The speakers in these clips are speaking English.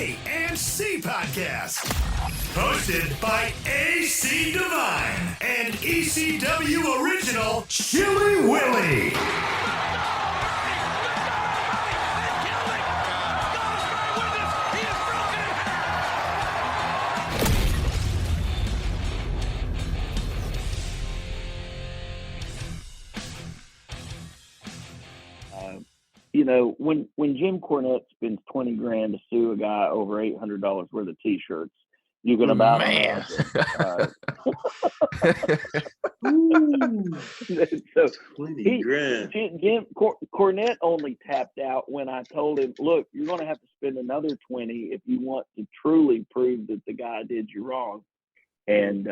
A&C Podcast. Hosted by AC Divine and ECW original Chili Willy. You know, when Jim Cornette spends $20,000 to sue a guy over $800 worth of T-shirts, you can about imagine. So Jim Cornette only tapped out when I told him, "Look, you're going to have to spend another 20 if you want to truly prove that the guy did you wrong." And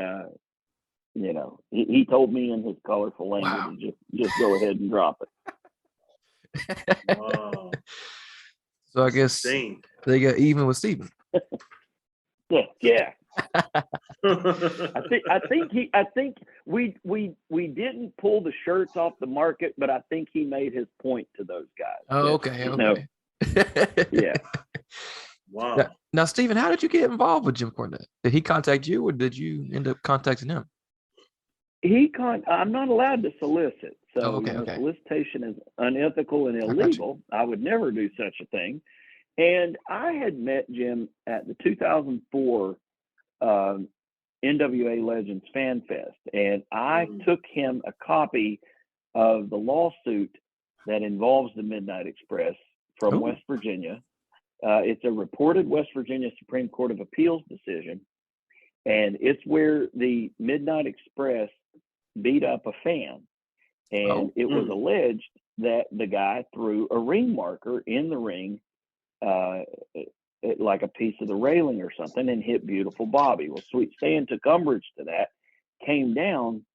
you know, he told me in his colorful language, to just go ahead and drop it. Wow. So I guess they got even with Steven. Yeah. I think we didn't pull the shirts off the market, but I think he made his point to those guys. Oh, okay. No. Yeah. Wow. Now, Steven, how did you get involved with Jim Cornette? Did he contact you, or did you end up contacting him? I'm not allowed to solicit. So okay. Solicitation is unethical and illegal. I would never do such a thing. And I had met Jim at the 2004 NWA Legends Fan Fest, and I took him a copy of the lawsuit that involves the Midnight Express from West Virginia. It's a reported West Virginia Supreme Court of Appeals decision, and it's where the Midnight Express beat up a fan. And it was alleged that the guy threw a ring marker in the ring, like a piece of the railing or something, and hit Beautiful Bobby. Well, Sweet Stan took umbrage to that, came down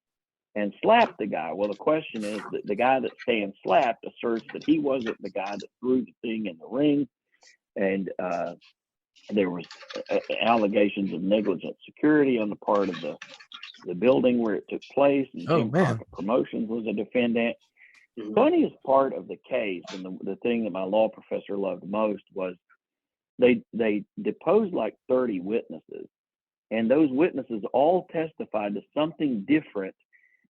and slapped the guy. Well, the question is that the guy that Stan slapped asserts that he wasn't the guy that threw the thing in the ring. And there was allegations of negligent security on the part of the building where it took place, and Jim Crockett Promotions was a defendant. The funniest part of the case, and the thing that my law professor loved most, was they deposed like 30 witnesses, and those witnesses all testified to something different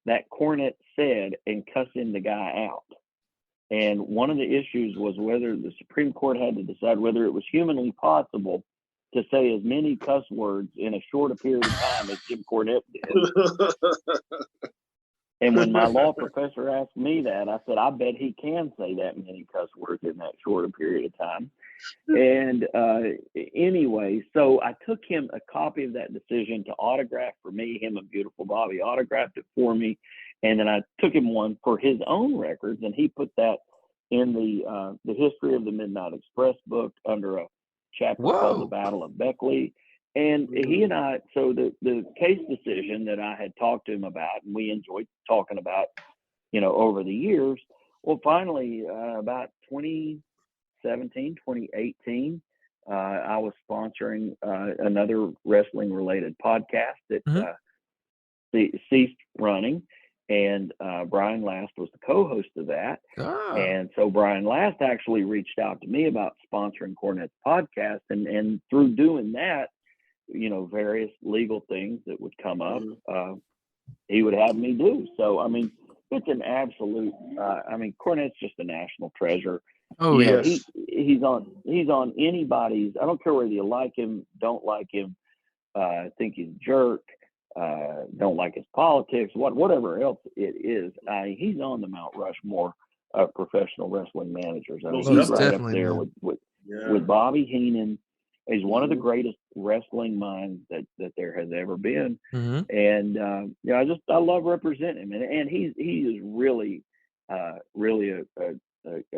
that Cornette said and cussing the guy out. And one of the issues was whether the Supreme Court had to decide whether it was humanly possible to say as many cuss words in as short a period of time as Jim Cornette did. And when my law professor asked me that, I said, I bet he can say that many cuss words in that short a period of time. And anyway, so I took him a copy of that decision to autograph for me. Him and Beautiful Bobby autographed it for me. And then I took him one for his own records, and he put that in the History of the Midnight Express book under a chapter called The Battle of Beckley. And he and I, so the case decision that I had talked to him about, and we enjoyed talking about, you know, over the years. Well, finally, about 2017, 2018, I was sponsoring another wrestling related podcast that ceased running. And Brian Last was the co-host of that. And so Brian Last actually reached out to me about sponsoring Cornette's podcast. And through doing that, you know, various legal things that would come up, he would have me do. So, I mean, it's an absolute, Cornette's just a national treasure. Oh, you know, yes. He's on anybody's, I don't care whether you like him, don't like him, think he's a jerk, don't like his politics, whatever else it is. He's on the Mount Rushmore of professional wrestling managers. I mean, he's right up there with Bobby Heenan. He's one of the greatest wrestling minds that there has ever been. And I love representing him, and he is really a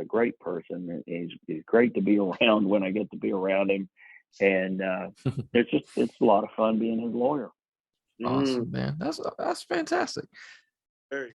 great person. He's great to be around when I get to be around him, and it's a lot of fun being his lawyer. Awesome, man. That's fantastic. Very